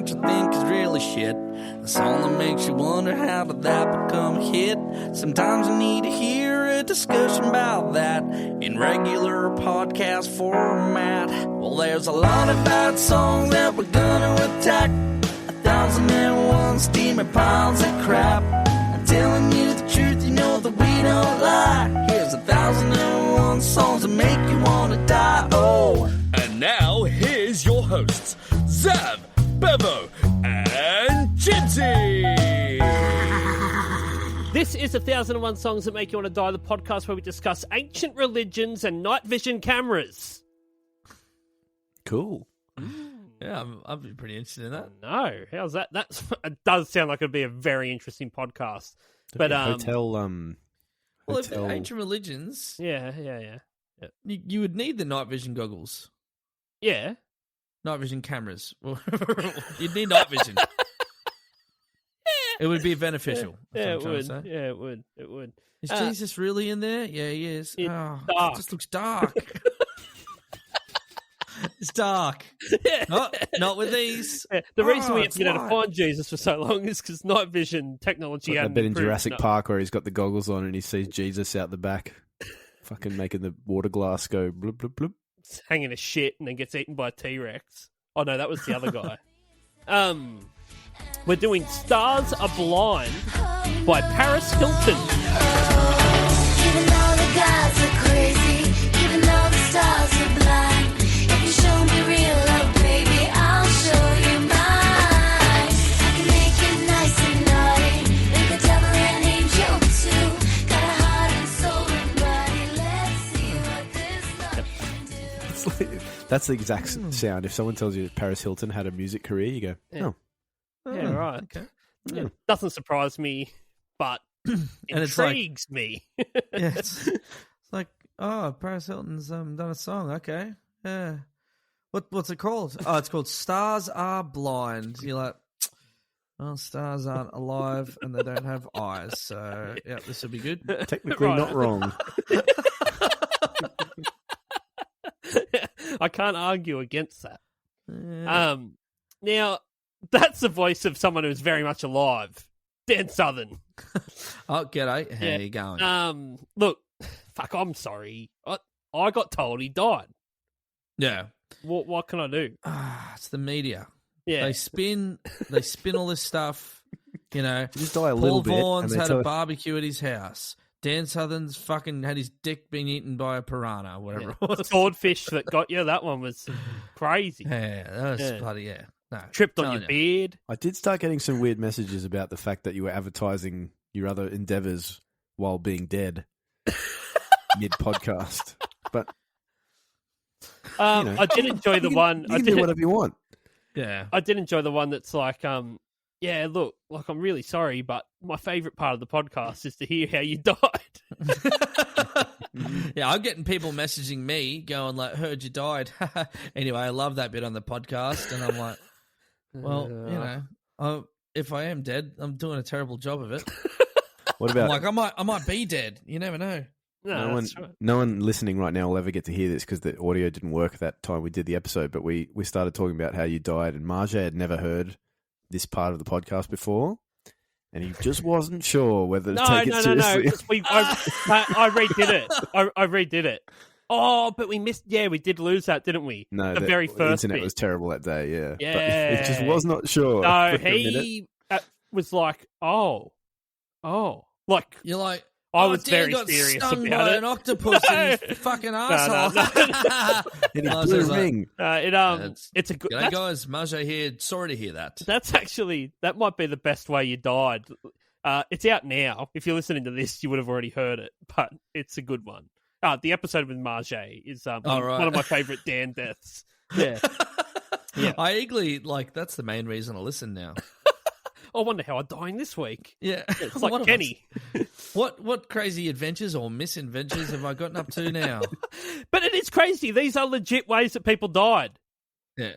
that you think is really shit. The song that makes you wonder how did that become a hit. Sometimes you need to hear a discussion about that in regular podcast format. Well, there's a lot of bad songs that we're gonna attack. 1,001 steaming piles of crap. I'm telling you the truth, you know that we don't lie. Here's 1,001 songs that make you wanna die. Oh. And now, here's your hosts, Zav, Bevo, and Gypsy. This is 1,001 Songs That Make You Want to Die, the podcast where we discuss ancient religions and night vision cameras. Cool. Yeah, I'd be pretty interested in that. No, how's that? It does sound like it'd be a very interesting podcast. But hotel. Well, if they're ancient religions, yeah. you would need the night vision goggles, Yeah. night vision cameras. You'd need night vision. It would be beneficial. Yeah, it would. Yeah, it would. It would. Is Jesus really in there? Yeah, he is. It's It dark. just looks dark. It's dark. Not with these. Yeah, the reason we it's haven't been able to light. find Jesus for so long is because night vision technology I hadn't bet in improved Jurassic enough. Park where he's got the goggles on and he sees Jesus out the back, fucking making the water glass go bloop bloop bloop. Hanging a shit and then gets eaten by a T-Rex. Oh no, that was the other guy. We're doing Stars Are Blind by Paris Hilton. Even though the gods are crazy, even though the stars are blind, if you show me real love, baby, I'll show you mine. I can make it nice and naughty, make the devil an angel too. Got a heart and soul and body, let's see what this love can do. It's like- that's the exact sound. If someone tells you that Paris Hilton had a music career, you go, Yeah. oh, Yeah, right. Okay. Yeah, doesn't surprise me, but it's like- intrigues me. Yeah, it's like, oh, Paris Hilton's done a song. Okay, yeah. What's it called? Oh, it's called "Stars Are Blind." You're like, well, stars aren't alive and they don't have eyes, so yeah, this will be good. technically Right. not wrong. I can't argue against that. Yeah. Now that's the voice of someone who's very much alive, Dan Southern. Oh, g'day. How Yeah. you going? Look, fuck, I'm sorry. I got told he died. Yeah. What can I do? It's the media. Yeah, They spin all this stuff. You know, Just die a little Paul bit. and Vaughan's they had tell a us- barbecue at his house. Dan Southern's fucking had his dick being eaten by a piranha, whatever it was. swordfish that got you. That one was crazy. Yeah, that was Yeah. bloody, yeah. No, Tripped on telling your you. beard. I did start getting some weird messages about the fact that you were advertising your other endeavors while being dead mid podcast. But you know, I did enjoy the one. you can do whatever you want. Yeah. I did enjoy the one that's like, yeah, look, like I'm really sorry, but my favourite part of the podcast is to hear how you died. Yeah, I'm getting people messaging me going like, heard you died. Anyway, I love that bit on the podcast. And I'm like, well, you know, if I am dead, I'm doing a terrible job of it. What I'm about like, I might be dead. You never know. No, no that's right. one listening right now will ever get to hear this because the audio didn't work that time we did the episode. But we started talking about how you died, and Marja had never heard this part of the podcast before, and he just wasn't sure whether to take it No. seriously. 'cause I redid it. I redid it. Oh, but we missed. Yeah, we did lose that, didn't we? No, the the very first internet bit. was terrible that day. Yeah, Yeah. but it just was not sure. No, for a minute. he was like, oh, like You're like, I was Dan very got serious stung about by it. an octopus in his fucking asshole. And he I was blew just like, ring. It's a good. G'day guys, Marja here. Sorry to hear that. That's actually that might be the best way you died. It's out now. If you're listening to this, you would have already heard it, but it's a good one. The episode with Marge is right. one of my favourite Dan deaths. Yeah. Yeah. I eagerly, like, that's the main reason I listen now. I wonder how I'm dying this week. Yeah. It's like What Kenny. What crazy adventures or misadventures have I gotten up to now? But it is crazy. These are legit ways that people died. Yeah.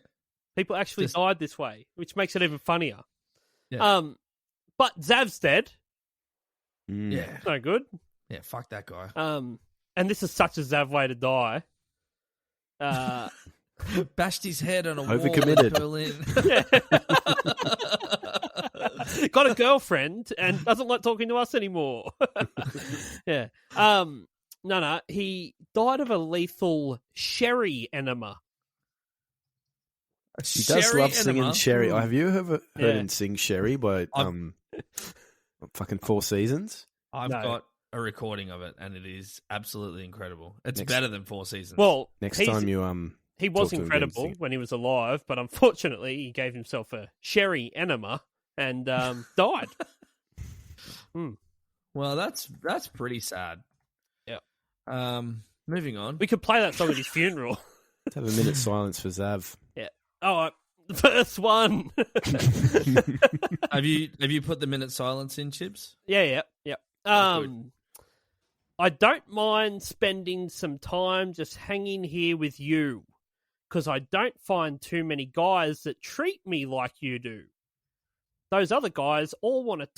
People actually Just- died this way, which makes it even funnier. Yeah. But Zav's dead. Yeah. No good. Yeah, fuck that guy. And this is such a Zav way to die. Bashed his head on a Overcommitted. wall in Berlin. Got a girlfriend and doesn't like talking to us anymore. Yeah. No. He died of a lethal sherry enema. He does Sherry love singing enema. Sherry. Ooh. Have you ever heard Yeah. him sing Sherry by fucking Four Seasons? I've No. got a recording of it, and it is absolutely incredible. It's Next- better than Four Seasons. Well, Next he's- time you he was talk to him again, incredible sing it. when he was alive, but unfortunately he gave himself a sherry enema and died. well, that's pretty sad. Yeah. Moving on. We could play that song at his funeral. let's have a minute's silence for Zav. Oh, the first one. Have you put the minute silence in, Chips? Yeah. Oh, good. I don't mind spending some time just hanging here with you, because I don't find too many guys that treat me like you do. Those other guys all want to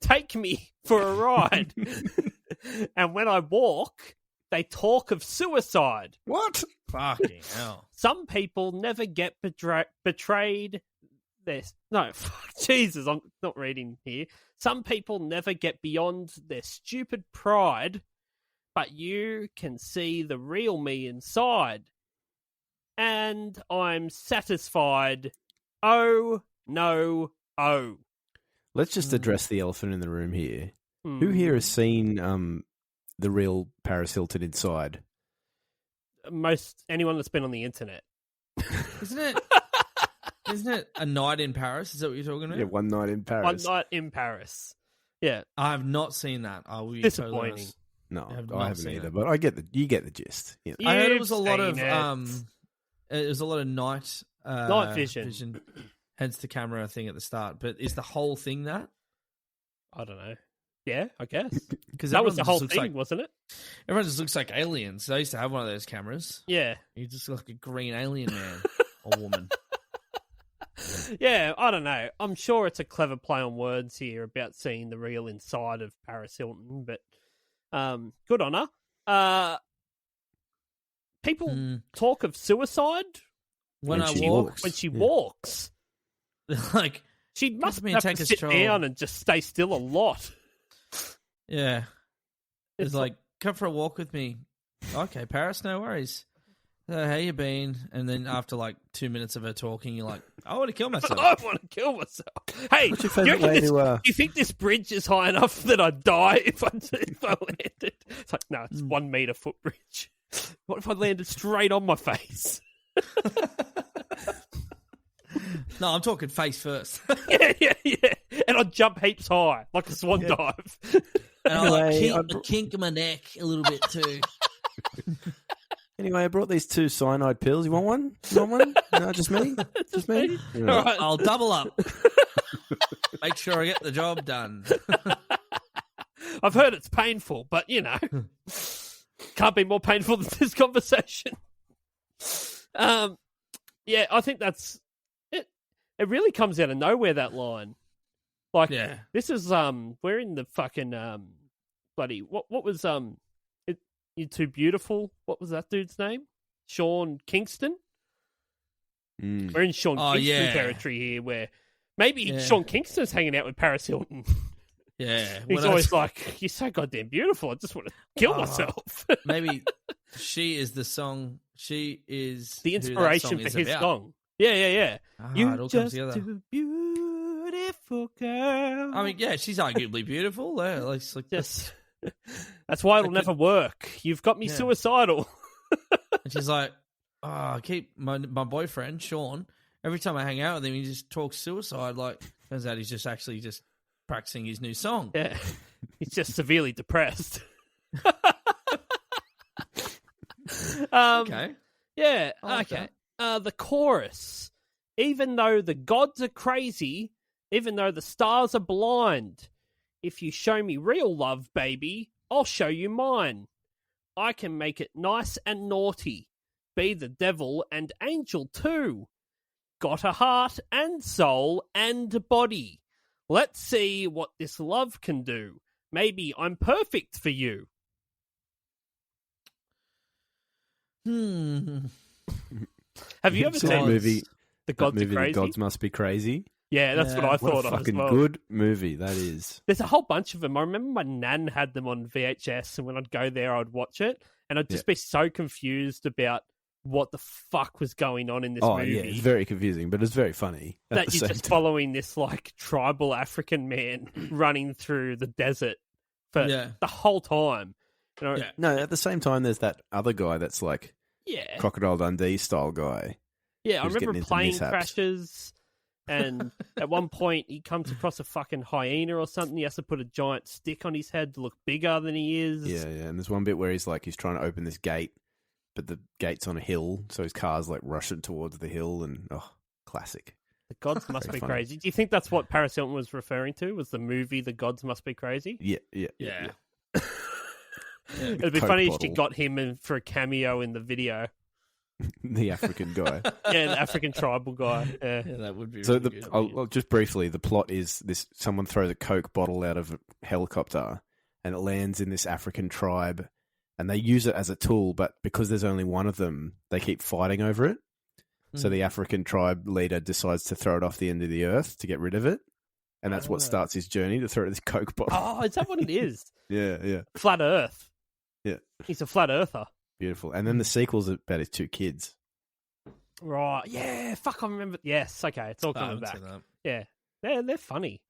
take me for a ride. And when I walk, they talk of suicide. What? Fucking hell. Some people never get betrayed. Jesus, I'm not reading here. Some people never get beyond their stupid pride, but you can see the real me inside. And I'm satisfied. Oh, no, oh. Let's just address the elephant in the room here. Hmm. Who here has seen the real Paris Hilton inside? Anyone that's been on the internet. Isn't it a night in Paris? Is that what you're talking about? Yeah, one night in Paris. One night in Paris. Yeah. I have not seen that. I will be Disappointing. totally honest. No, I have I not haven't seen either, it. but you get the gist. You know. I heard it You've was a lot of seen it. it was a lot of night Night vision. hence the camera thing at the start. But is the whole thing that? I don't know. Yeah, I guess. Because That was the whole thing, wasn't it? Everyone just looks like aliens. They used to have one of those cameras. Yeah. You just look like a green alien man or woman. Yeah, I don't know. I'm sure it's a clever play on words here about seeing the real inside of Paris Hilton, but good on her. People talk of suicide When I she walk, walks. when she Yeah. walks. like, She must me have take to a sit stroll. down and just stay still a lot. yeah, it's It's like, come for a walk with me. Okay, Paris, no worries. How you been? And then after like 2 minutes of her talking, you're like, I want to kill myself. I want to kill myself. Hey, What's your do you favourite way reckon to? do you think this bridge is high enough that I'd die if I landed? It's like, no, it's 1 meter footbridge. What if I landed straight on my face? No, I'm talking face first. yeah. And I'd jump heaps high, like a swan dive. And I like Anyway, kink my neck a little bit too. Anyway, I brought these 2 cyanide pills. You want one? You want one? No, just me. Just me. All right. I'll double up. Make sure I get the job done. I've heard it's painful, but can't be more painful than this conversation. Yeah, I think that's it. It really comes out of nowhere, that line. Like, Yeah. this is we're in the fucking bloody what was You're Too Beautiful. What was that dude's name? Sean Kingston. Mm. We're in Sean Oh, Kingston yeah. territory here, where maybe Yeah. Sean Kingston's hanging out with Paris Hilton. Yeah. He's When I- always like, "You're so goddamn beautiful. I just want to kill Oh. myself." maybe she is the song. She is The who that inspiration song for is his about. song. Yeah. Ah, it You all comes just together. too beautiful, girl. I mean, yeah, she's arguably beautiful. Like, Just that's why it'll I could- never work. You've got me Yeah. suicidal. and she's like, oh, I keep my boyfriend Sean. Every time I hang out with him, he just talks suicide. Like, turns out he's just actually just practicing his new song. Yeah, he's just severely depressed. Okay. Yeah. I like Okay. The chorus. Even though the gods are crazy, even though the stars are blind, if you show me real love, baby, I'll show you mine. I can make it nice and naughty, be the devil and angel too. Got a heart and soul and body. Let's see what this love can do. Maybe I'm perfect for you. Have you ever seen seen that movie? The That Gods Are movie, Crazy? The Gods Must Be Crazy. Yeah, that's what I What thought a of as fucking well. good movie that is. There's a whole bunch of them. I remember my nan had them on VHS, and when I'd go there, I'd watch it, and I'd just be so confused about what the fuck was going on in this movie. Yeah, it's very confusing, but it's very funny at That the you're same just time. following this like tribal African man running through the desert for the whole time. You know? No, at the same time, there's that other guy that's like Yeah. Crocodile Dundee style guy. Yeah, I who's remember getting into plane mishaps. crashes, and at one point he comes across a fucking hyena or something. He has to put a giant stick on his head to look bigger than he is. Yeah, yeah. And there's one bit where he's trying to open this gate, but the gate's on a hill, so his car's like rushing towards the hill, and classic. The Gods Must Very Be funny. Crazy. Do you think that's what Paris Hilton was referring to? Was the movie The Gods Must Be Crazy? Yeah. It'd be Coke funny if she bottle. got him in for a cameo in the video. The African guy. Yeah, the African tribal guy. Yeah. Yeah, that would be So really good. I'll just briefly, the plot is this: someone throws a Coke bottle out of a helicopter, and it lands in this African tribe, and they use it as a tool. But because there's only one of them, they keep fighting over it. So the African tribe leader decides to throw it off the end of the earth to get rid of it, and that's what starts his journey to throw this Coke bottle. Oh, is that what it is? Yeah. Flat Earth. Yeah. He's a flat earther. Beautiful. And then the sequel's about his two kids. Right. Yeah. Fuck, I remember. Yes. Okay. It's all I coming haven't back. seen that. Yeah. They're funny.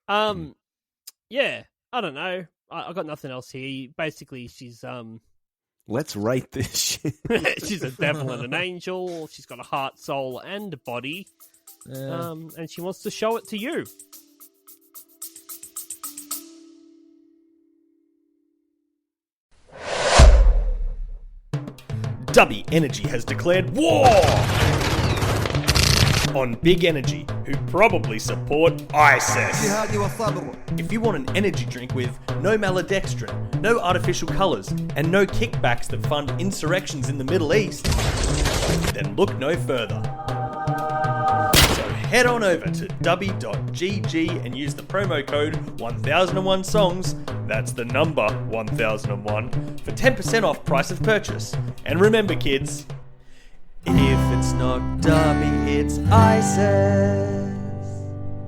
Yeah. I don't know. I got nothing else here. Basically, she's Let's rate this shit. she's a devil and an angel. She's got a heart, soul, and a body. Yeah. And she wants to show it to you. Dubby Energy has declared war on Big Energy, who probably support ISIS. If you want an energy drink with no maltodextrin, no artificial colours, and no kickbacks that fund insurrections in the Middle East, then look no further. So head on over to dubby.gg and use the promo code 1001songs, that's the number 1001, for 10% off price of purchase. And remember, kids, if it's not Dubby, it's ISIS.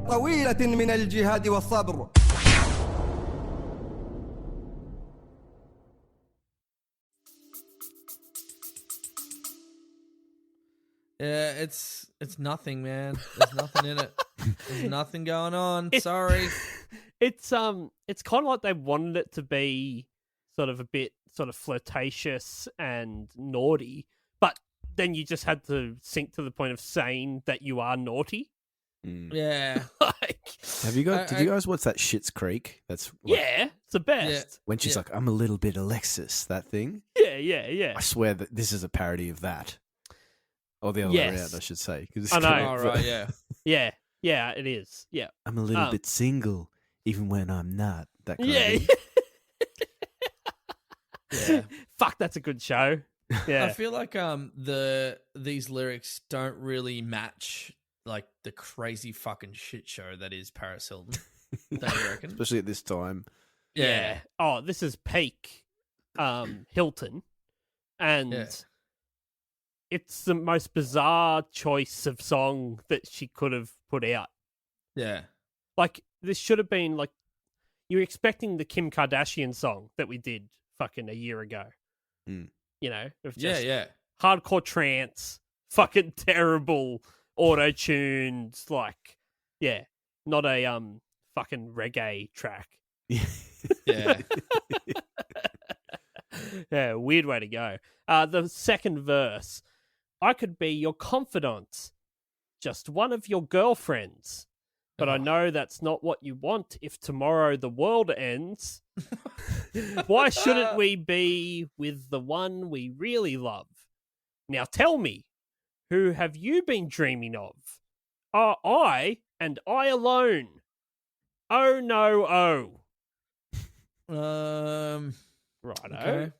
طويلة من الجهاد والصبر. Yeah, it's nothing, man. There's nothing in it. There's nothing going on. Sorry. It's kind of like they wanted it to be sort of a bit sort of flirtatious and naughty, but then you just had to sink to the point of saying that you are naughty. Yeah. Like, Have you guys? Did you guys watch that Schitt's Creek? That's like, yeah, it's the best. when she's like, "I'm a little bit Alexis." That thing. Yeah. I swear that this is a parody of that, or the other way around, I should say. 'cause it's I know. kind All of- right. Yeah. Yeah, it is. Yeah. I'm a little bit single, even when I'm not. That kind Yeah. of thing. Yeah. Fuck, that's a good show. Yeah. I feel like these lyrics don't really match like the crazy fucking shit show that is Paris Hilton. Don't you reckon? Especially at this time. Yeah. Oh, this is peak Hilton. And Yeah. it's the most bizarre choice of song that she could have put out. Yeah. Like, this should have been like, you're expecting the Kim Kardashian song that we did fucking a year ago. Mm. You know? Of Yeah, just yeah. hardcore trance, fucking terrible auto-tuned, like, yeah, not a fucking reggae track. Yeah. Yeah, weird way to go. The second verse, I could be your confidant, just one of your girlfriends. But I know that's not what you want if tomorrow the world ends. Why shouldn't we be with the one we really love? Now tell me, who have you been dreaming of? Are I and I alone? Oh no, oh. Righto. Okay.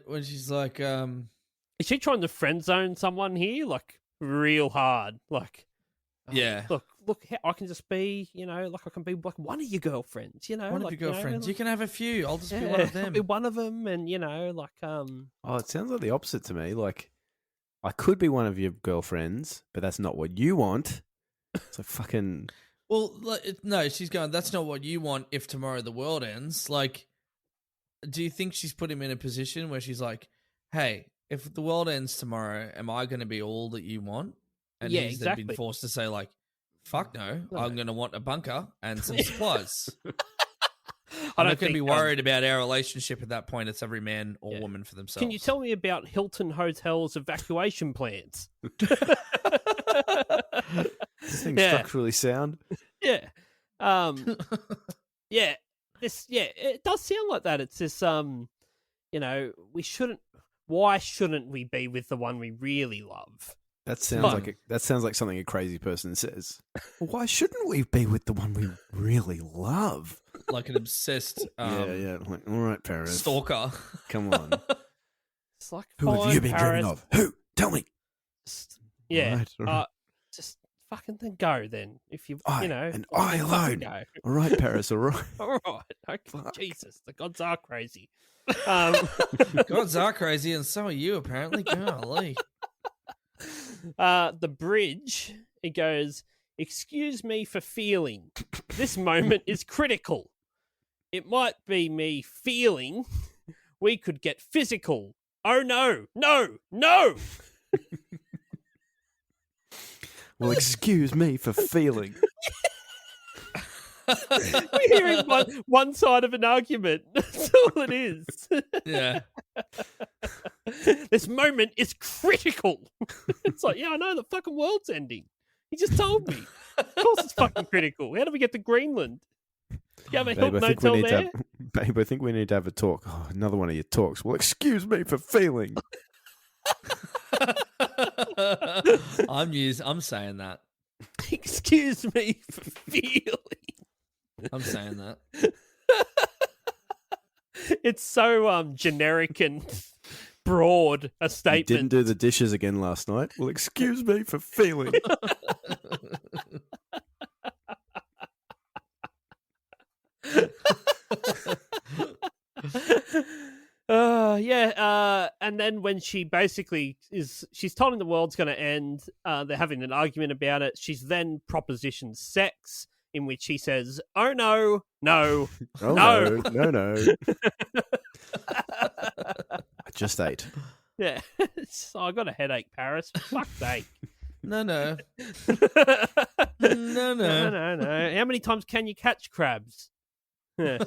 When she's like, Is she trying to friend zone someone here? Like, real hard. Like, yeah. look, I can just be, like I can be like one of your girlfriends, One of like, your girlfriends. You can have a few. I'll just be yeah, one of I'll them. be one of them, and like, Oh, it sounds like the opposite to me. Like, I could be one of your girlfriends, but that's not what you want. So fucking... Well, no, she's going, that's not what you want if tomorrow the world ends. Like, do you think she's put him in a position where she's like, hey, if the world ends tomorrow, am I going to be all that you want? And Yeah, he's then been forced to say, like, fuck no, I'm going to want a bunker and some supplies. I'm not going to be worried about our relationship at that point. It's every man or woman for themselves. Can you tell me about Hilton Hotel's evacuation plans? This thing's structurally sound. Yeah. Yeah. It does sound like that. It's this, why shouldn't we be with the one we really love? That sounds like something a crazy person says. Why shouldn't we be with the one we really love? Like an obsessed yeah. Like, all right, Paris. stalker. Come on. It's like, Who have you been dreaming of? Who? Tell me. Yeah. All right. Just fucking then go then. If you, I alone. Go. All right, Paris, all right. All right. Okay. Jesus, the gods are crazy. Gods are crazy, and so are you, apparently. Golly. The bridge, it goes, excuse me for feeling. This moment is critical. It might be me feeling we could get physical. Oh no, no, no! Well, excuse me for feeling. We're hearing one side of an argument. That's all it is. Yeah. This moment is critical. It's like, yeah, I know, the fucking world's ending. He just told me. Of course it's fucking critical. How do we get to Greenland? You have a Hilton Hotel there? Babe, I think we need to have a talk. Oh, another one of your talks. Well, excuse me for feeling. I'm saying that. Excuse me for feeling. I'm saying that. It's so generic and broad a statement. You didn't do the dishes again last night. Well, excuse me for feeling. And then when she basically she's told him the world's going to end, they're having an argument about it. She's then propositioned sex, in which he says, oh no, no, oh, no. No. I just ate. Yeah. So I got a headache, Paris. For fuck's sake. No. No. How many times can you catch crabs? Yeah.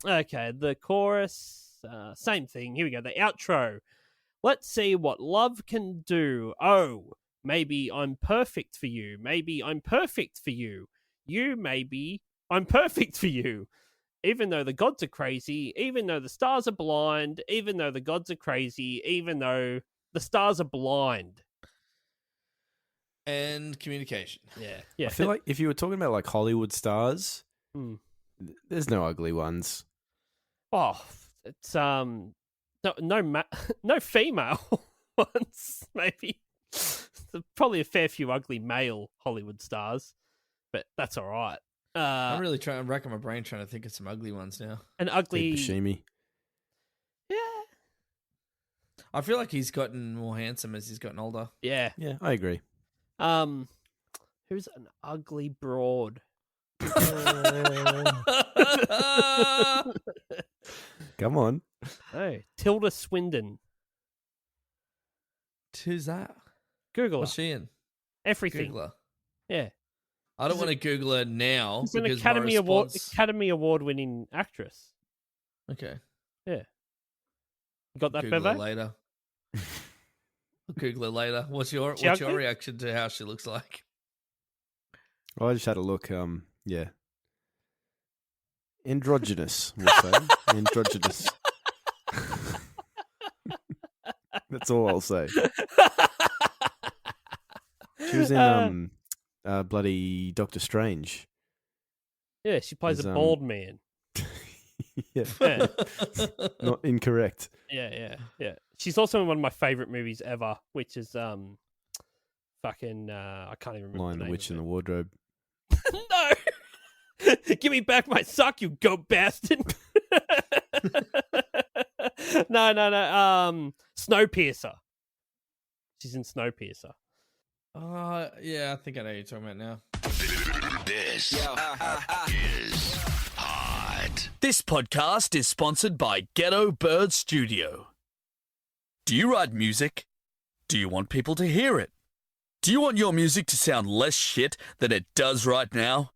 Okay, the chorus, same thing. Here we go. The outro. Let's see what love can do. Oh, maybe I'm perfect for you. Maybe I'm perfect for you. Maybe I'm perfect for you. Even though the gods are crazy, even though the stars are blind, even though the gods are crazy, even though the stars are blind. And communication. Yeah. I feel like if you were talking about like Hollywood stars, there's no ugly ones. Oh, it's no female ones. Maybe there's probably a fair few ugly male Hollywood stars, but that's all right. I'm really racking my brain trying to think of some ugly ones now. An ugly Buscemi. Yeah. I feel like he's gotten more handsome as he's gotten older. Yeah, I agree. Who's an ugly broad? Come on. Oh, Tilda Swinton. Who's that? Google What's her. she in? Everything. Google her. Yeah. I don't want to Google her now. She's an because Academy my response... Award winning actress. Okay. Yeah. You got that, Google her Bevo? later. Google her later. What's your reaction to how she looks like? Oh, I just had a look. Yeah. Androgynous, we'll say. Androgynous. That's all I'll say. She was in bloody Doctor Strange. Yeah, she plays a bald man. Yeah. Not incorrect. Yeah. She's also in one of my favorite movies ever, which is I can't even remember. Lion, the Witch, and the Wardrobe. No! Give me back my sock, you goat bastard! No. Snowpiercer. She's in Snowpiercer. Yeah, I think I know who you're talking about now. This is hot. This podcast is sponsored by Ghetto Bird Studio. Do you write music? Do you want people to hear it? Do you want your music to sound less shit than it does right now?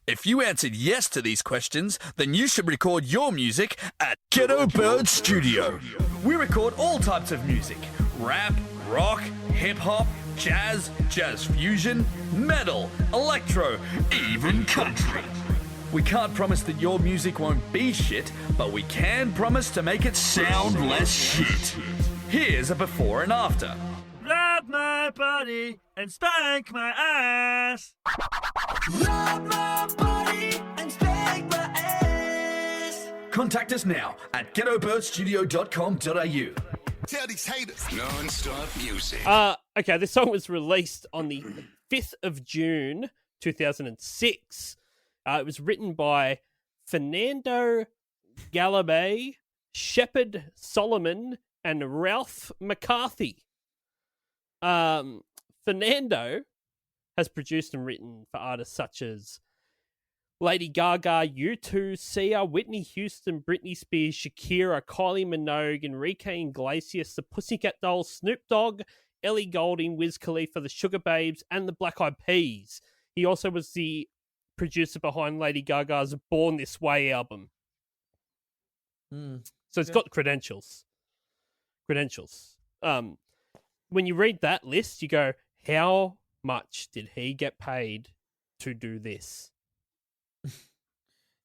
If you answered yes to these questions, then you should record your music at Ghetto Bird Studio. We record all types of music: rap, rock, hip-hop, jazz, jazz fusion, metal, electro, even country. We can't promise that your music won't be shit, but we can promise to make it sound less shit. Here's a before and after. Grab my body and spank my ass. Rub my body and spank my ass. Contact us now at ghettobirdstudio.com.au. Tell these haters. Non-stop music. Okay, this song was released on the 5th of June, 2006. It was written by Fernando Galabay, Shepard Solomon, and Ralph McCarthy. Fernando has produced and written for artists such as Lady Gaga, U2, Sia, Whitney Houston, Britney Spears, Shakira, Kylie Minogue, Enrique Iglesias, the Pussycat Dolls, Snoop Dogg, Ellie Goulding, Wiz Khalifa, the Sugar Babes, and the Black Eyed Peas. He also was the producer behind Lady Gaga's Born This Way album. So it's got credentials. When you read that list, you go, how much did he get paid to do this?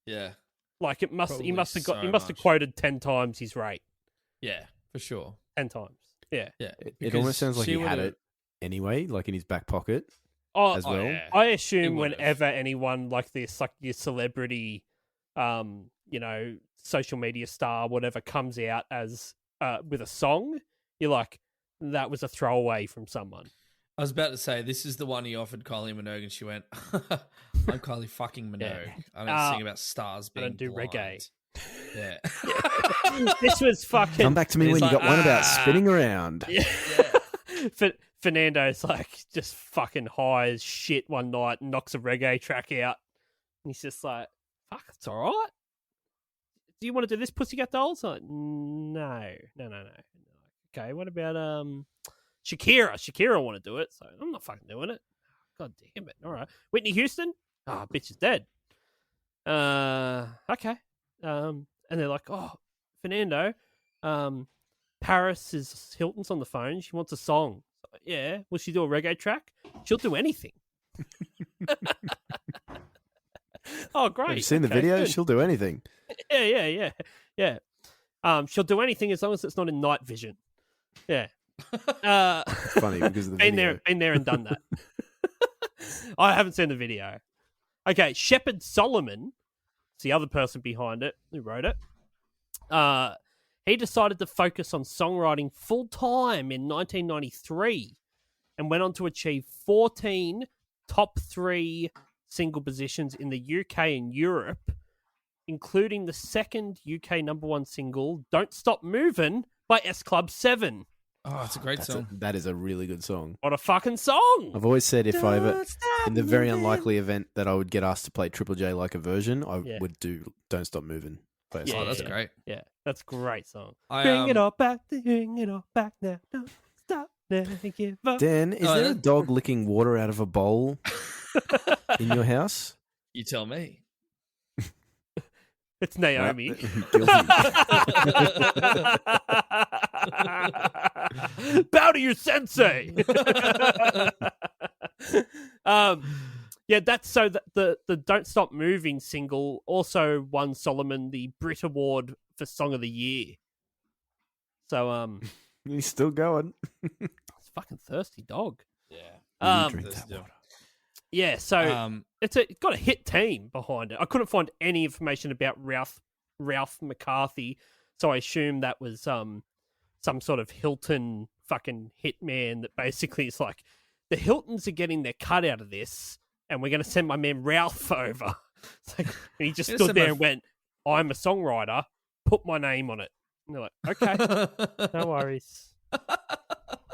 Yeah. Like he must have much. quoted 10 times his rate. Yeah, for sure. 10 times. Yeah. Yeah. It almost sounds like he had it anyway, like in his back pocket as well. Yeah. I assume He would've. whenever anyone like this, like your celebrity, social media star, whatever, comes out as with a song, you're like, that was a throwaway from someone. I was about to say, this is the one he offered Kylie Minogue, and she went, I'm Kylie fucking Minogue. Yeah. I don't sing about stars being I don't do blind. reggae. Yeah. This was fucking... Come back to me He's when like, you got one about spinning around. Fernando's like just fucking high as shit one night and knocks a reggae track out. And he's just like, fuck, it's all right. Do you want to do this, Pussycat Dolls? I'm like, no. Okay, what about Shakira? Shakira want to do it, so I'm not fucking doing it. God damn it. All right. Whitney Houston? Bitch is dead. Okay. And they're like, oh, Fernando, Paris Hilton's on the phone. She wants a song. Yeah. Will she do a reggae track? She'll do anything. Oh, great. Have you seen the Okay, video? good. She'll do anything. Yeah. She'll do anything as long as it's not in night vision. Yeah. Funny because of the video. Been there and done that. I haven't seen the video. Okay, Shepard Solomon, it's the other person behind it who wrote it. He decided to focus on songwriting full time in 1993 and went on to achieve 14 top 3 single positions in the UK and Europe, including the second UK #1 single, Don't Stop Movin' by S Club 7. Oh, it's a great song. That is a really good song. What a fucking song! I've always said if I ever, in the very unlikely event that I would get asked to play Triple J like a version, I would do Don't Stop Moving. Oh, that's great. Yeah, that's a great song. Bring it all back now. Don't stop, never give up. Dan, is there a dog licking water out of a bowl in your house? You tell me. It's Naomi. Guilty. Bow to your sensei. That's so that the Don't Stop Moving single also won Solomon the Brit Award for Song of the Year. So He's still going. it's a fucking thirsty dog. Yeah. You drink that water. Yeah, so it's got a hit team behind it. I couldn't find any information about Ralph McCarthy, so I assume that was some sort of Hilton fucking hitman that basically is like, the Hiltons are getting their cut out of this, and we're going to send my man Ralph over. It's like, and he just stood there and went, I'm a songwriter, put my name on it. And they're like, okay, no worries.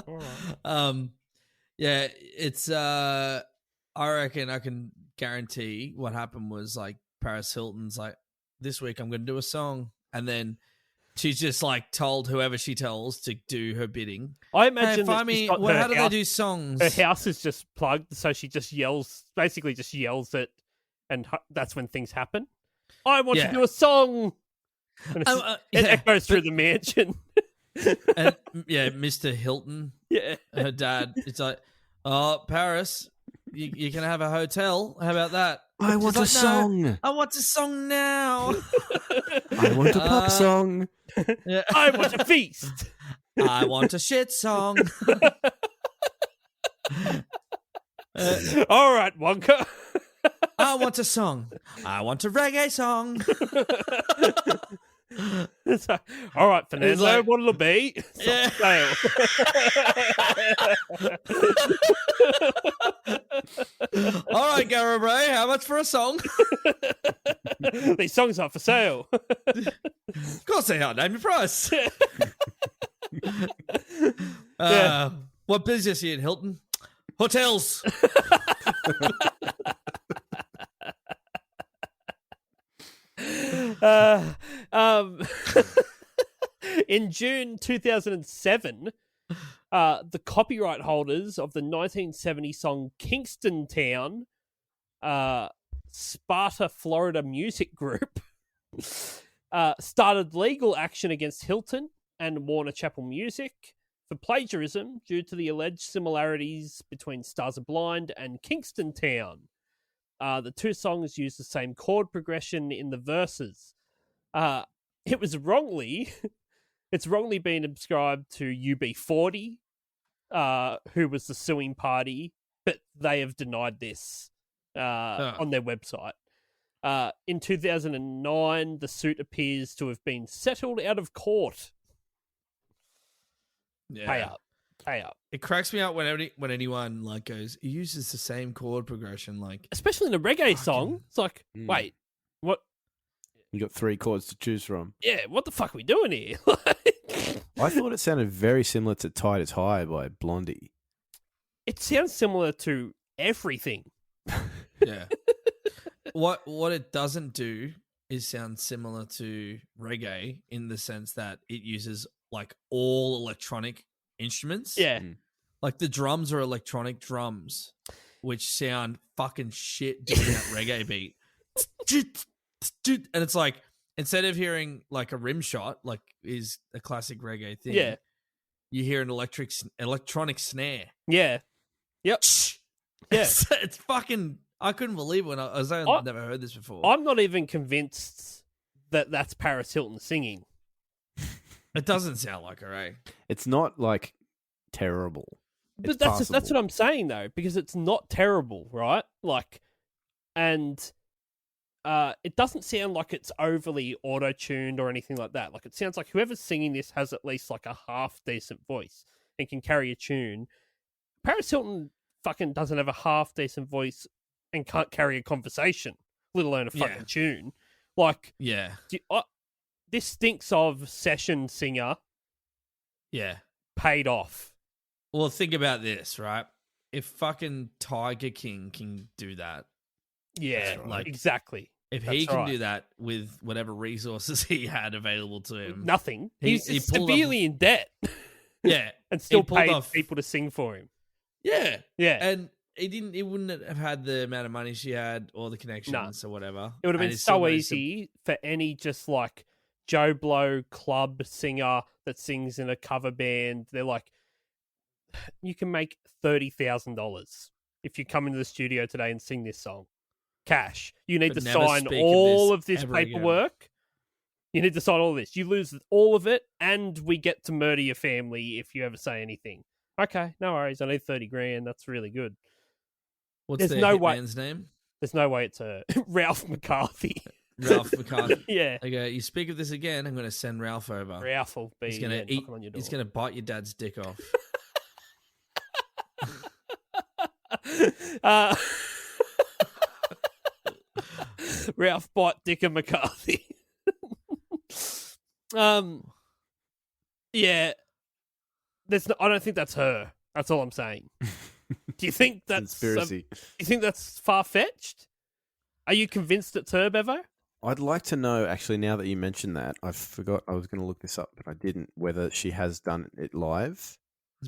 All right. Yeah, it's I reckon I can guarantee what happened was like Paris Hilton's like, this week I'm going to do a song, and then she's just like told whoever she tells to do her bidding. I imagine find me. How do they do songs? Her house is just plugged, so she just yells, basically just yells it, and that's when things happen. I want to do a song. And it echoes through the mansion. And yeah, Mr. Hilton. Yeah, her dad. It's like, oh, Paris, you can have a hotel. How about that? I want a song. No, I want a song now. I want a pop song. Yeah. I want a feast. I want a shit song. All right, Wonka. I want a song. I want a reggae song. So, all right, Fernando, like, what'll it be? Yeah. All right, Gareth Ray, how much for a song? These songs are for sale. Of course they are. Name your price. What business are you in, Hilton? Hotels. In June 2007, the copyright holders of the 1970 song Kingston Town, Sparta, Florida Music Group, started legal action against Hilton and Warner Chappell Music for plagiarism due to the alleged similarities between Stars Are Blind and Kingston Town. The two songs use the same chord progression in the verses. It's wrongly been ascribed to UB40, who was the suing party, but they have denied this on their website. In 2009, the suit appears to have been settled out of court. Yeah. Pay up. It cracks me out when anyone like goes, he uses the same chord progression, like Especially in a reggae song. It's like, wait, what? You got 3 chords to choose from. Yeah, what the fuck are we doing here? I thought it sounded very similar to Tide Is High by Blondie. It sounds similar to everything. Yeah. What it doesn't do is sound similar to reggae in the sense that it uses like all electronic instruments. Yeah. Like the drums are electronic drums, which sound fucking shit doing that reggae beat. And it's like, instead of hearing like a rim shot, like is a classic reggae thing, Yeah. you hear an electronic snare. Yeah. Yep. Yeah. It's fucking, I couldn't believe it when I was saying I've never heard this before. I'm not even convinced that that's Paris Hilton singing. It doesn't sound like her, eh? It's not like terrible. But that's what I'm saying though, because it's not terrible, right? Like, and it doesn't sound like it's overly auto-tuned or anything like that. Like, it sounds like whoever's singing this has at least like a half decent voice and can carry a tune. Paris Hilton fucking doesn't have a half decent voice and can't carry a conversation, let alone a fucking tune. Like, yeah, this stinks of session singer. Yeah, paid off. Well, think about this, right? If fucking Tiger King can do that, yeah, like exactly. If he can do that with whatever resources he had available to him, nothing. He's he severely in debt. Yeah, and still paid people to sing for him. Yeah, yeah, and he wouldn't have had the amount of money she had or the connections or whatever. It would have been so easy for any just like Joe Blow club singer that sings in a cover band. They're like, you can make $30,000 if you come into the studio today and sing this song. Cash. You need to sign all of this paperwork. You need to sign all of this. You lose all of it, and we get to murder your family if you ever say anything. Okay, no worries. I need 30 grand. That's really good. What's their hitman's name? There's no way it's Ralph McCarthy. Ralph McCarthy. Yeah. Okay, you speak of this again, I'm going to send Ralph over. Ralph will be knocking on your door. He's going to bite your dad's dick off. Ralph bite Dick and McCarthy. Yeah. I don't think that's her. That's all I'm saying. Do you think that's Conspiracy. do you think that's far fetched? Are you convinced it's her, Bevo? I'd like to know, actually, now that you mentioned that, I forgot I was going to look this up, but I didn't, whether she has done it live.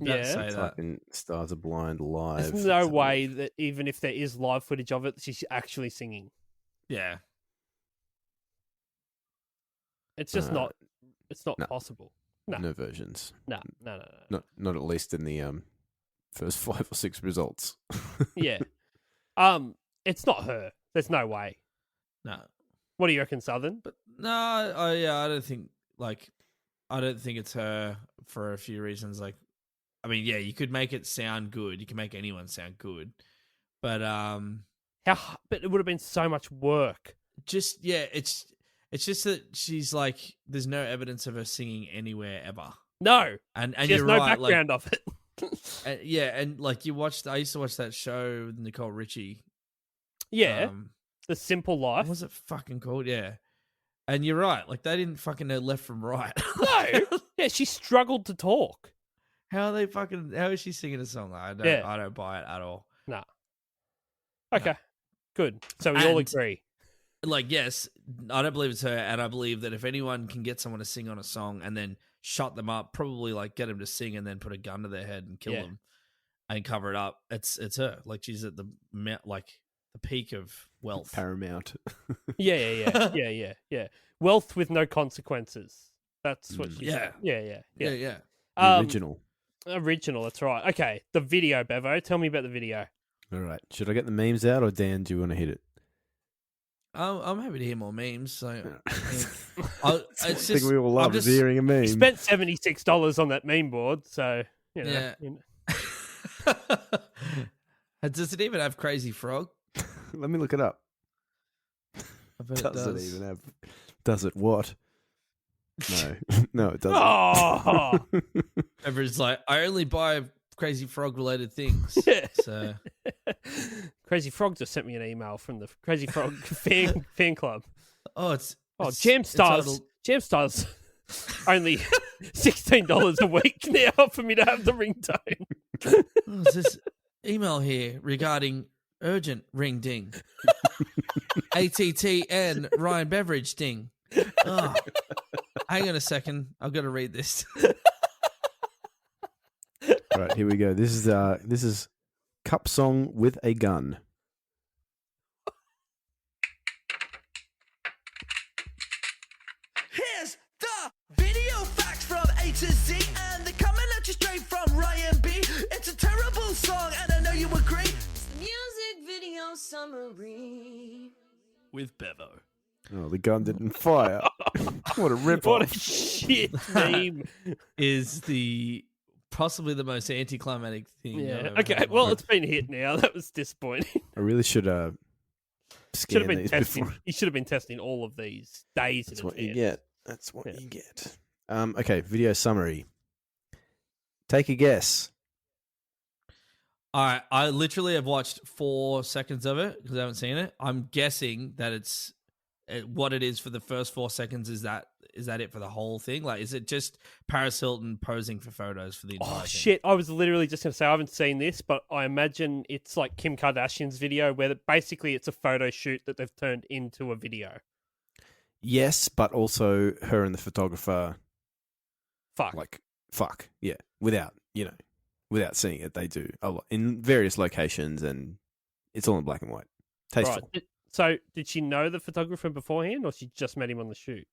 I was about to say It's that. like in Stars Are Blind live. There's no way that even if there is live footage of it, she's actually singing. Yeah. It's just not. It's not no. possible. No. No versions. No. Not at least in the first 5 or 6 results. Yeah. It's not her. There's no way. No. What do you reckon, Southern? But no, I don't think it's her for a few reasons. Like, I mean, yeah, you could make it sound good. You can make anyone sound good, but But it would have been so much work. just yeah, it's just that she's like, there's no evidence of her singing anywhere ever. No. And She has you're no right, background of it. yeah, and like I used to watch that show with Nicole Richie. Yeah. The Simple Life. What was it fucking called? Yeah. And you're right. Like, they didn't fucking know left from right. No. Yeah, she struggled to talk. How is she singing a song? I don't buy it at all. No. Okay. Good. So we all And- agree. Like, yes, I don't believe it's her, and I believe that if anyone can get someone to sing on a song and then shut them up, probably like get them to sing and then put a gun to their head and kill them and cover it up, it's her. Like, she's at the peak of wealth. Paramount. Yeah. Wealth with no consequences. That's what she Yeah. said. Yeah. The original. Original, that's right. Okay, the video, Bevo. Tell me about the video. All right. Should I get the memes out, or Dan, do you want to hit it? I'm happy to hear more memes. So I think we all love hearing a meme. You spent $76 on that meme board, so you know. Yeah. You know. Does it even have Crazy Frog? Let me look it up. I bet Does it it does. even have? Does it what? No, no, it doesn't. Oh, Everyone's like, I only buy Crazy Frog related things. So Crazy Frog just sent me an email from the Crazy Frog fan club. it's Jam Stars. Jam Stars only $16 a week now for me to have the ringtone. There's this email here regarding urgent ring ding. ATTN Ryan Beveridge ding. Oh, hang on a second. I've got to read this. All right, here we go. This is Cup Song with a Gun. Here's the video facts from A to Z, and they're coming at you straight from Ryan B. It's a terrible song, and I know you agree. It's the music video summary. With Bevo. Oh, the gun didn't fire. What a rip What off. a shit meme. Is possibly the most anticlimactic thing. I've Yeah. ever Okay. heard. Well, it's been hit now. That was disappointing. I really should Should scan have been these testing. before. You should have been testing all of these days. That's in what you advance. get. That's what Yeah. you get. Okay, video summary. Take a guess. I literally have watched 4 seconds of it because I haven't seen it. I'm guessing that what it is for the first 4 seconds. Is that it for the whole thing? Like, is it just Paris Hilton posing for photos for the entire Oh thing? shit! I was literally just going to say I haven't seen this, but I imagine it's like Kim Kardashian's video, where basically it's a photo shoot that they've turned into a video. Yes, but also her and the photographer. Fuck. Yeah, without seeing it, they do a lot in various locations, and it's all in black and white. Tasteful. Right. So, did she know the photographer beforehand, or she just met him on the shoot?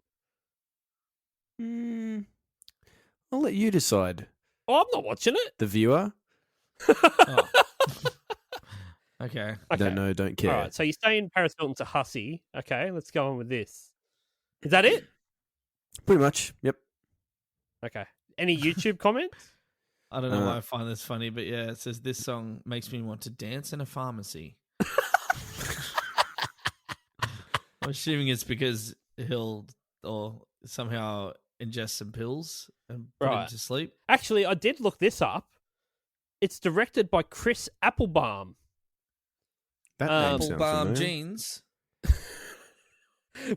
I'll let you decide. Oh, I'm not watching it. The viewer. Oh. Okay. Don't know, don't care. All right. So you're saying Paris Hilton's a hussy? Okay, let's go on with this. Is that it? Pretty much. Yep. Okay. Any YouTube comments? I don't know why I find this funny, but yeah, it says this song makes me want to dance in a pharmacy. I'm assuming it's because he'll or somehow ingest some pills and put him to sleep. Actually, I did look this up. It's directed by Chris Applebaum. That name sounds Applebaum familiar. jeans.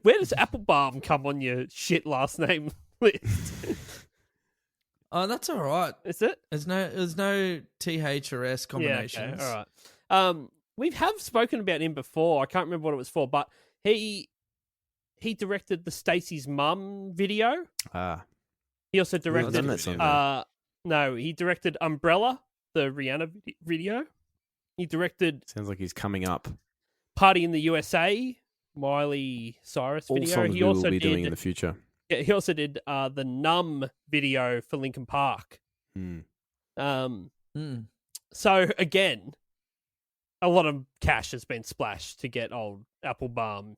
Where does Applebaum come on your shit last name list? Oh, that's all right. Is it? There's no TH or S combinations. Yeah, okay, all right. We have spoken about him before. I can't remember what it was for, but he directed the Stacey's Mum video. He also directed. done that song, no, he directed Umbrella, the Rihanna video. He directed. Sounds like he's coming up. Party in the USA, Miley Cyrus All video. songs He we also will be did, doing in the future. Yeah, he also did the Numb video for Linkin Park. So again, a lot of cash has been splashed to get old Applebaum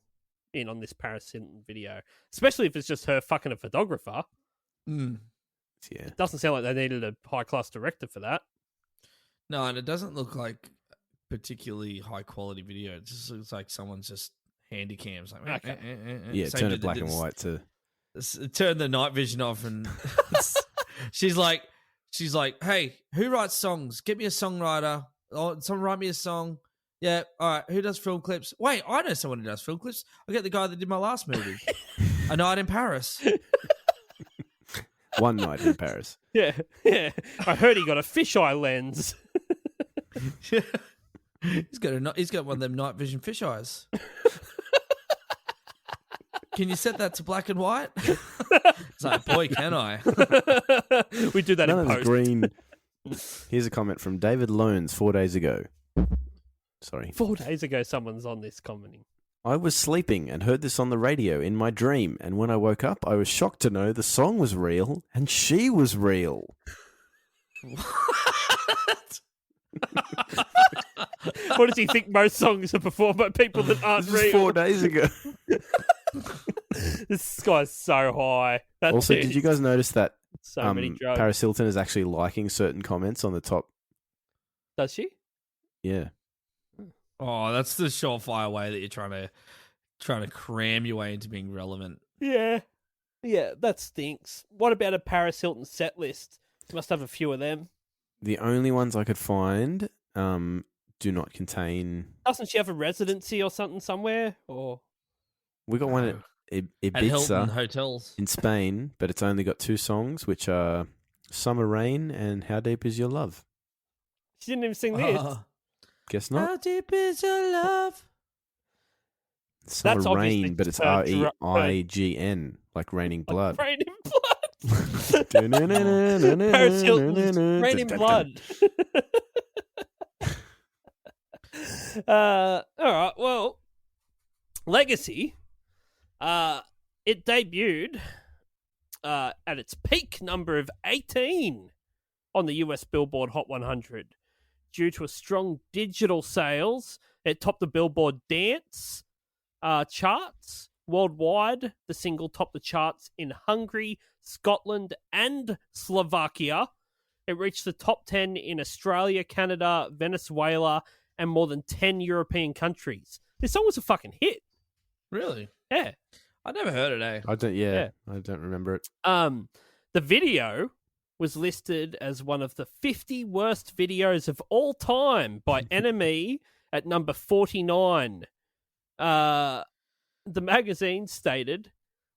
in on this Paris Hilton video, especially if it's just her fucking a photographer. Yeah, It doesn't sound like they needed a high class director for that. No, and it doesn't look like particularly high quality video. It just looks like someone's just handy cams. Like, yeah. Same Turn dude it that black did and white to. turn the night vision off, and she's like, hey, who writes songs? Get me a songwriter. Oh, someone write me a song. Yeah, all right. Who does film clips? Wait, I know someone who does film clips. I get the guy that did my last movie, A Night in Paris. One night in Paris. Yeah. I heard he got a fisheye lens. He's got one of them night vision fisheyes. Can you set that to black and white? It's like, boy, can I? We do that None in of the post. green. Here's a comment from David Loans 4 days ago. Sorry. 4 days ago, someone's on this commenting. I was sleeping and heard this on the radio in my dream, and when I woke up, I was shocked to know the song was real and she was real. What does he think most songs are performed by people that aren't This was real? 4 days ago. This guy's so high. That Also, dude did you guys notice that so many drugs. Paris Hilton is actually liking certain comments on the top? Does she? Yeah. Oh, that's the surefire way that you're trying to cram your way into being relevant. Yeah, that stinks. What about a Paris Hilton set list? You must have a few of them. The only ones I could find do not contain. Doesn't she have a residency or something somewhere? Or We got one at At Hilton Ibiza hotels. in Spain, but it's only got 2 songs, which are Summer Rain and How Deep Is Your Love. she didn't even sing this. Guess How not. deep is your love? Summer That's obviously Rain, but it's her REIGN, like raining blood. Rain in blood. Paris Hilton's Rain in Blood. All right. Well, Legacy. It debuted at its peak number of 18 on the US Billboard Hot 100. Due to a strong digital sales, it topped the Billboard Dance charts worldwide. The single topped the charts in Hungary, Scotland, and Slovakia. It reached the top 10 in Australia, Canada, Venezuela, and more than 10 European countries. This song was a fucking hit. Really? Yeah. I never heard it, eh? I don't remember it. The video was listed as one of the 50 worst videos of all time by NME at number 49. The magazine stated,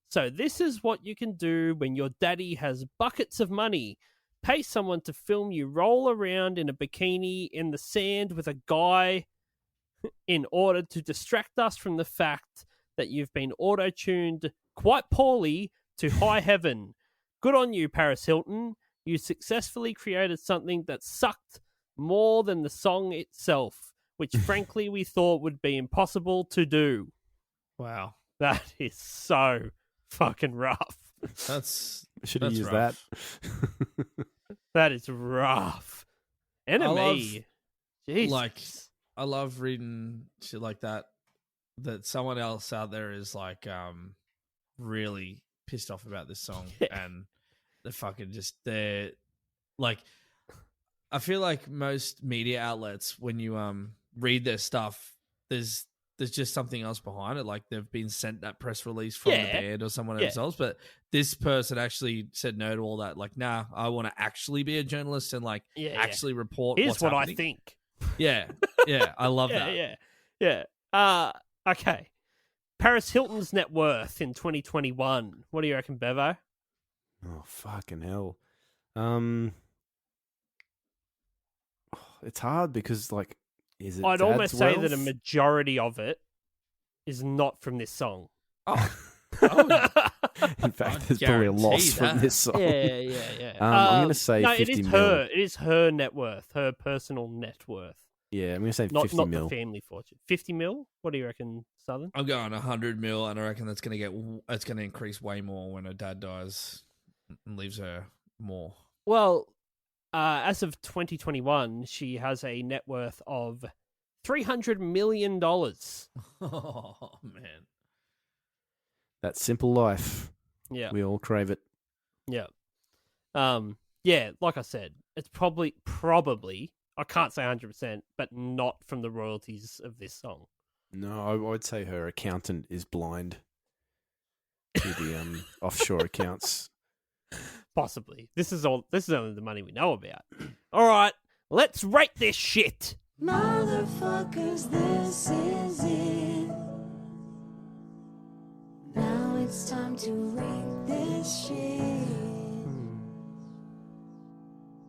"So this is what you can do when your daddy has buckets of money. Pay someone to film you roll around in a bikini in the sand with a guy in order to distract us from the fact that you've been auto-tuned quite poorly to high heaven. Good on you, Paris Hilton. You successfully created something that sucked more than the song itself, which frankly we thought would be impossible to do." Wow. That is so fucking rough. Should have used that. That is rough. NME. Jesus. I love reading shit like that. That someone else out there is like really pissed off about this song, and they're like, I feel like most media outlets, when you read their stuff, there's just something else behind it. Like they've been sent that press release from the band or someone else, but this person actually said no to all that. Like, nah, I want to actually be a journalist and actually report. Here's what's what happening. I think. Yeah, I love that. Yeah. Okay. Paris Hilton's net worth in 2021. What do you reckon, Bevo? Oh, fucking hell. It's hard because, like, is it? I'd Dad's almost say that a wealth? majority of it is not from this song. Oh, In fact, I'd there's probably a guarantee loss from that. this song. Yeah. I'm going to say no, 50 it is mil. her. It is her net worth, her personal net worth. Yeah, I'm going to say Not 50 mil. the family fortune. 50 mil? What do you reckon, Southern? I'm going 100 mil, and I reckon it's going to increase way more when her dad dies and leaves her more. Well, as of 2021, she has a net worth of $300 million. Oh man, That simple life. Yeah. We all crave it. Yeah. Yeah, like I said, it's probably, I can't say 100%, but not from the royalties of this song. No, I would say her accountant is blind to the offshore accounts. Possibly. This is only the money we know about. All right, let's rate this shit. Motherfuckers, this is it. Now it's time to rate this shit.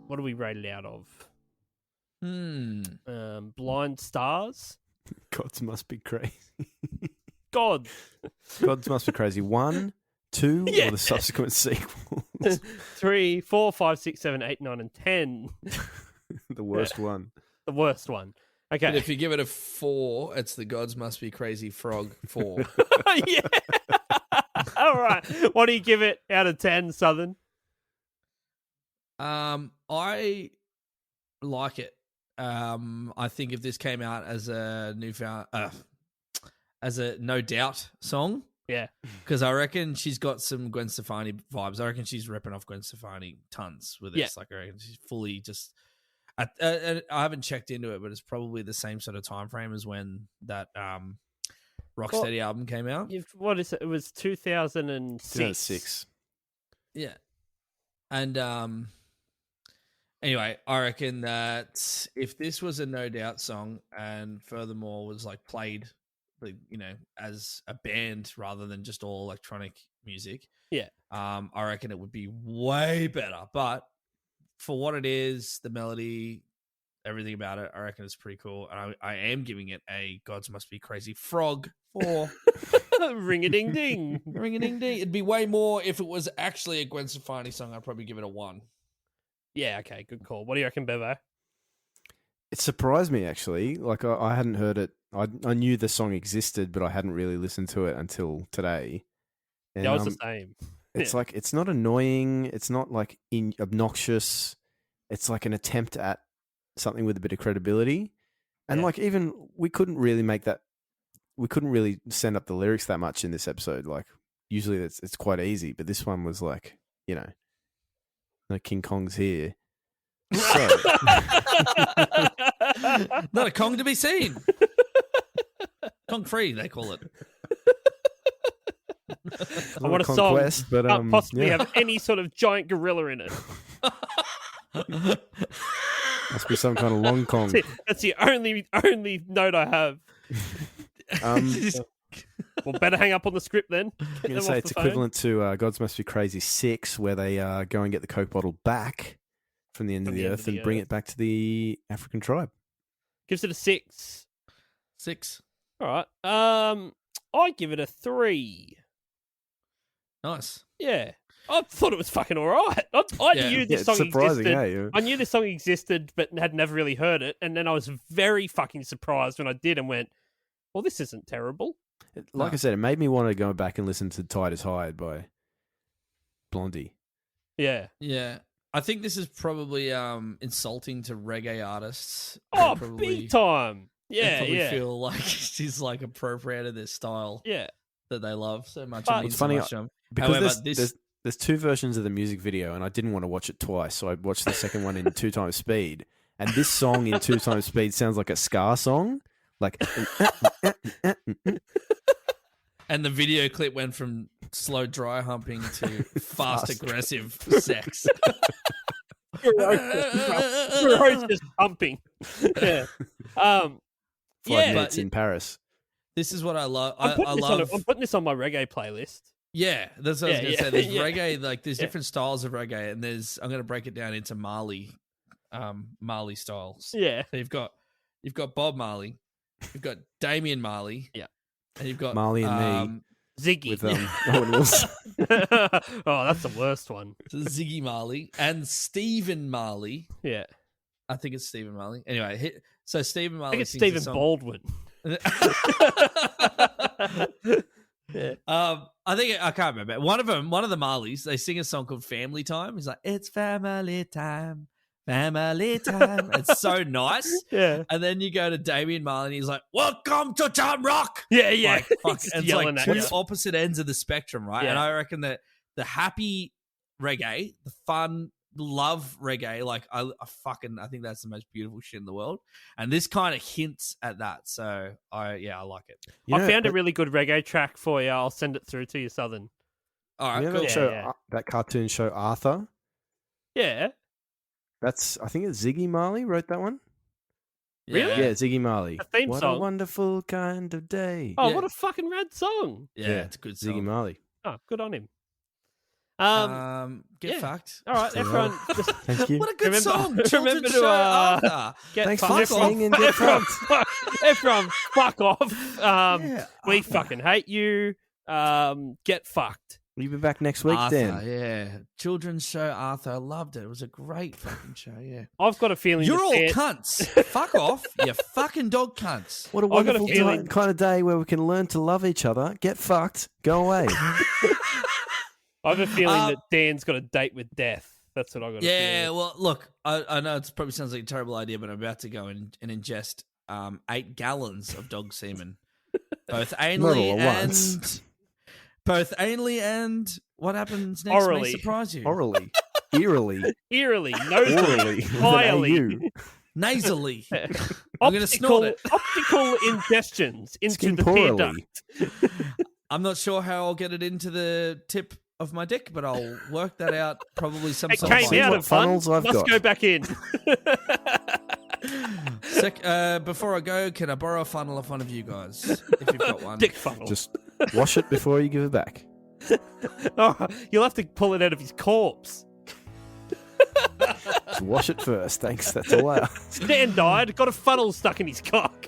What do we rate it out of? Hmm. Blind Stars? Gods must be crazy. God. Gods must be crazy. 1, 2, Yeah. or the subsequent sequels. 3, 4, 5, 6, 7, 8, 9, and 10. The worst one. The worst one. Okay. But if you give it a 4, it's the Gods Must Be Crazy Frog 4. Yeah. All right. What do you give it out of 10, Southern? I like it. I think if this came out as a as a No Doubt song, Yeah. because I reckon she's got some Gwen Stefani vibes. I reckon she's ripping off Gwen Stefani tons with this. Yeah. Like, I reckon she's fully just. I haven't checked into it, but it's probably the same sort of time frame as when that Rocksteady album came out. What is it? It was 2006. 2006. Yeah. And anyway, I reckon that if this was a No Doubt song and furthermore was like played, you know, as a band rather than just all electronic music, Yeah. I reckon it would be way better. But for what it is, the melody, everything about it, I reckon it's pretty cool. And I am giving it a Gods Must Be Crazy Frog 4. Ring-a-ding-ding. Ring-a-ding-ding. It'd be way more if it was actually a Gwen Stefani song. I'd probably give it a 1. Yeah, okay, good call. What do you reckon, Bevo? It surprised me, actually. Like, I hadn't heard it. I knew the song existed, but I hadn't really listened to it until today. And, That was the same. It's like, it's not annoying. It's not like obnoxious. It's like an attempt at something with a bit of credibility. And like, even we couldn't really send up the lyrics that much in this episode. Like, usually it's quite easy, but this one was like, you know, no King Kong's here. So. Not a Kong to be seen. Kong free, they call it. I want a song Conquest, but can't possibly yeah. have any sort of giant gorilla in it. Must be some kind of long Kong. That's the only note I have. Well, better hang up on the script then. I'm going to say it's equivalent to Gods Must Be Crazy 6, where they go and get the Coke bottle back from the end of the earth and bring it back to the African tribe. Gives it a 6. 6. All right. I give it a 3. Nice. Yeah. I thought it was fucking all right. I knew this song surprising, existed. eh? I knew this song existed, but had never really heard it. And then I was very fucking surprised when I did and went, well, this isn't terrible. Like I said, it made me want to go back and listen to Tight as Hide by Blondie. Yeah. Yeah. I think this is probably insulting to reggae artists. Oh, probably, big time. Yeah, probably yeah. feel like she's like appropriated this style Yeah. that they love so much. But and it's so funny, much, because however, there's 2 versions of the music video, and I didn't want to watch it twice, so I watched the second one in 2 times speed. And this song in 2 times speed sounds like a ska song. Like... And the video clip went from slow dry humping to fast aggressive sex. Ferocious pumping. Yeah. 5 yeah. minutes in Paris. This is what I love. I'm I love. putting this on my reggae playlist. Yeah, that's what I was going to say. There's yeah. reggae, like there's different styles of reggae, and I'm going to break it down into Marley styles. Yeah. So you've got Bob Marley, you've got Damian Marley, Yeah, and you've got Marley and me. Ziggy. With Owen Wilson. Oh, that's the worst one. So Ziggy Marley and Stephen Marley. Yeah, I think it's Stephen Marley. Anyway, so Stephen Marley. I think it's sings Stephen a song. Baldwin. Yeah. I can't remember. One of the Marleys, they sing a song called Family Time. He's like, it's family time. Family time. It's so nice. Yeah. And then you go to Damian Marley and he's like, welcome to Town Rock. Yeah, yeah. Like, fuck, He's it's yelling like at two you. opposite ends of the spectrum, right? Yeah. And I reckon that the happy reggae, the fun, love reggae, like I think that's the most beautiful shit in the world. And this kind of hints at that. So I like it. I found a really good reggae track for you. I'll send it through to you, Southern. All right, You know cool. that cartoon show Arthur? Yeah. I think it's Ziggy Marley wrote that one. Really? Yeah, Ziggy Marley. A theme what song. a wonderful kind of day. Oh, Yeah. what a fucking rad song. Yeah, it's a good Ziggy song. Marley. Oh, good on him. Get yeah. fucked. All right, everyone. Just Thank you. What a good song. remember Children's to, show Arthur. get Thanks fucked. for listening and get Everyone, fucked. everyone, fuck off. Yeah, We Arthur. fucking hate you. Get fucked. Will you be back next week, Arthur, Dan? yeah. Children's show Arthur. I loved it. It was a great fucking show, yeah. I've got a feeling You're that all Dan- cunts. Fuck off. You fucking dog cunts. What a I've got a wonderful feeling- kind of day where we can learn to love each other. Get fucked. Go away. I have a feeling that Dan's got a date with death. That's what I got. Yeah, well, look, I know it probably sounds like a terrible idea, but I'm about to go and ingest 8 gallons of dog semen. Both anally all at once. and... Both anally and what happens next Orally. may surprise you. Orally. Eerily. Eerily, nosily, Orally. With an highly, AU. Nasally. I'm going to snort it. optical ingestions into Skin the tear porally. duct. I'm not sure how I'll get it into the tip of my dick, but I'll work that out probably It sometime. came out what of fun. funnels I've Must got. go back in. Before I go, can I borrow a funnel off one of you guys? If you've got one. Dick funnel. Just wash it before you give it back. Oh, you'll have to pull it out of his corpse. Just wash it first. Thanks. That's all I ask. Dan died. Got a funnel stuck in his cock.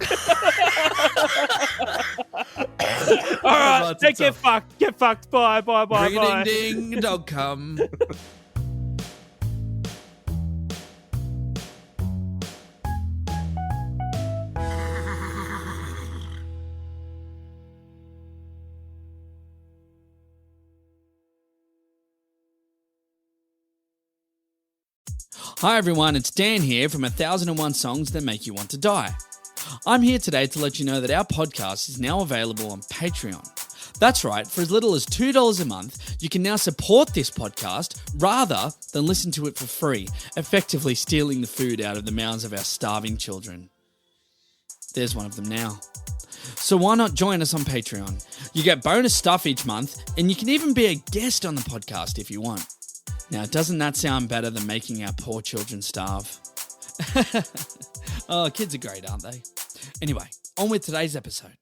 All right, get fucked. Get fucked. Bye. Bye. Bye. Bye. Ring-a-ding-ding, dog come. Hi everyone, it's Dan here from 1001 Songs That Make You Want to Die. I'm here today to let you know that our podcast is now available on Patreon. That's right, for as little as $2 a month, you can now support this podcast rather than listen to it for free, effectively stealing the food out of the mouths of our starving children. There's one of them now. So why not join us on Patreon? You get bonus stuff each month, and you can even be a guest on the podcast if you want. Now, doesn't that sound better than making our poor children starve? Oh, kids are great, aren't they? Anyway, on with today's episode.